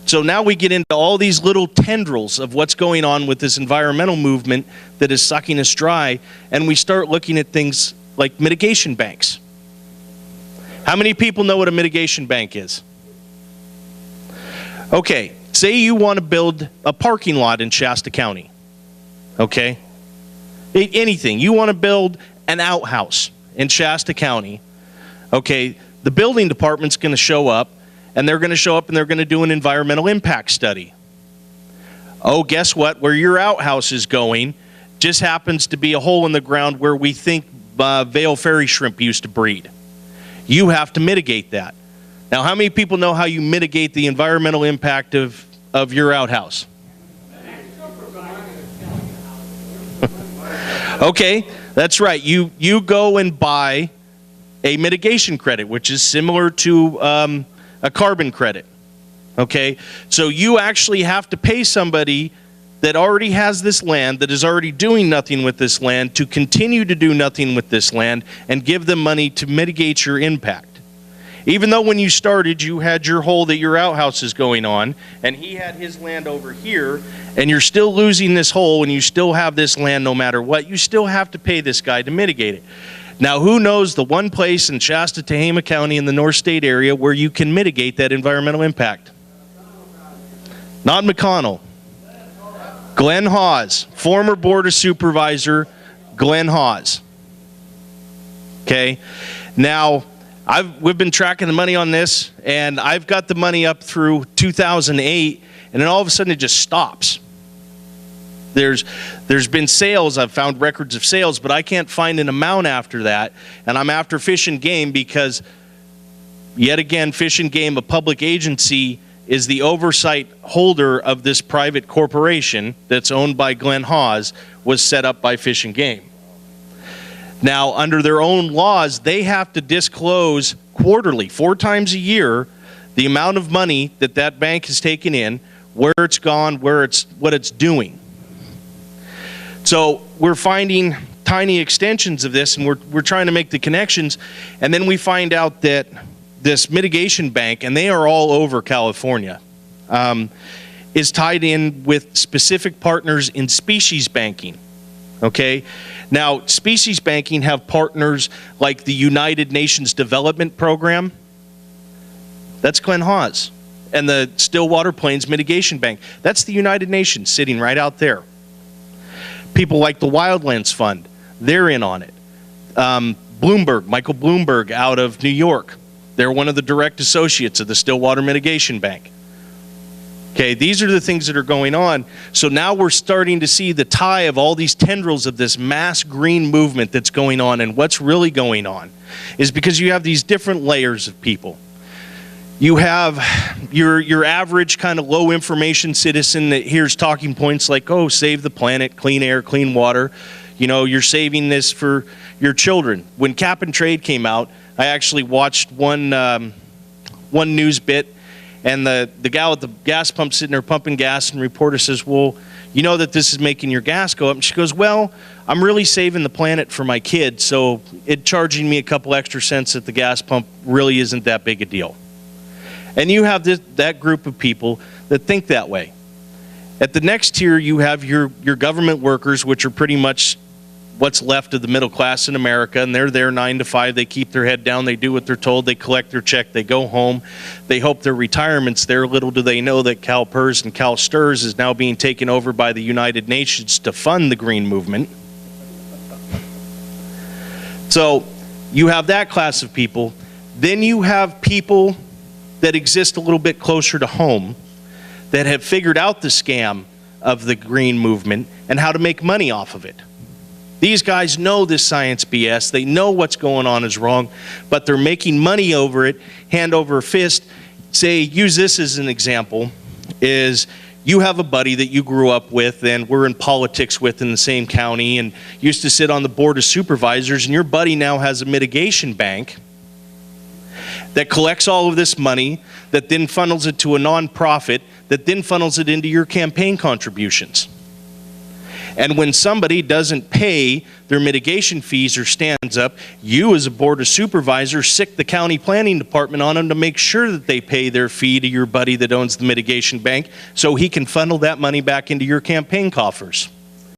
So now we get into all these little tendrils of what's going on with this environmental movement that is sucking us dry, and we start looking at things like mitigation banks. How many people know what a mitigation bank is? Okay, say you want to build a parking lot in Shasta County. Okay? Anything. You want to build an outhouse in Shasta County. Okay, the building department's going to show up, and they're going to do an environmental impact study. Oh, guess what? Where your outhouse is going just happens to be a hole in the ground where we think Vail Ferry shrimp used to breed. You have to mitigate that. Now, how many people know how you mitigate the environmental impact of your outhouse? Okay, that's right. You go and buy a mitigation credit, which is similar to a carbon credit. Okay, so you actually have to pay somebody that already has this land, that is already doing nothing with this land, to continue to do nothing with this land and give them money to mitigate your impact. Even though when you started, you had your hole that your outhouse is going on, and he had his land over here, and you're still losing this hole, and you still have this land no matter what, you still have to pay this guy to mitigate it. Now, who knows the one place in Shasta, Tehama County in the North State area where you can mitigate that environmental impact? Not McConnell. Glenn Hawes, former Board of Supervisor Glenn Hawes. Okay, now we've been tracking the money on this, and I've got the money up through 2008, and then all of a sudden it just stops. There's been sales, I've found records of sales, but I can't find an amount after that, and I'm after Fish and Game because, yet again, Fish and Game, a public agency, is the oversight holder of this private corporation that's owned by Glenn Hawes, was set up by Fish and Game. Now, under their own laws, they have to disclose quarterly, 4 times a year, the amount of money that that bank has taken in, where it's gone, what it's doing. So we're finding tiny extensions of this, and we're trying to make the connections, and then we find out that this mitigation bank, and they are all over California, is tied in with specific partners in species banking. Okay? Now, species banking have partners like the United Nations Development Program. That's Glenn Hawes. And the Stillwater Plains Mitigation Bank. That's the United Nations sitting right out there. People like the Wildlands Fund, they're in on it. Michael Bloomberg out of New York. They're one of the direct associates of the Stillwater Mitigation Bank. Okay, these are the things that are going on. So now we're starting to see the tie of all these tendrils of this mass green movement that's going on. And what's really going on is because you have these different layers of people. You have your average kind of low information citizen that hears talking points like, oh, save the planet, clean air, clean water. You know, you're saving this for your children. When Cap and Trade came out, I actually watched one news bit, and the gal at the gas pump sitting there pumping gas, and the reporter says, well, you know that this is making your gas go up. And she goes, well, I'm really saving the planet for my kids, so it charging me a couple extra cents at the gas pump really isn't that big a deal. And you have that group of people that think that way. At the next tier, you have your government workers, which are pretty much what's left of the middle class in America, and they're there 9 to 5. They keep their head down. They do what they're told. They collect their check. They go home. They hope their retirement's there. Little do they know that CalPERS and CalSTRS is now being taken over by the United Nations to fund the green movement. So you have that class of people. Then you have people that exist a little bit closer to home that have figured out the scam of the green movement and how to make money off of it. These guys know this science BS. They know what's going on is wrong, but they're making money over it, hand over fist. Say, use this as an example, is you have a buddy that you grew up with and we're in politics with in the same county and used to sit on the board of supervisors, and your buddy now has a mitigation bank that collects all of this money, that then funnels it to a nonprofit, that then funnels it into your campaign contributions. And when somebody doesn't pay their mitigation fees or stands up, you as a board of supervisors sick the county planning department on them to make sure that they pay their fee to your buddy that owns the mitigation bank so he can funnel that money back into your campaign coffers.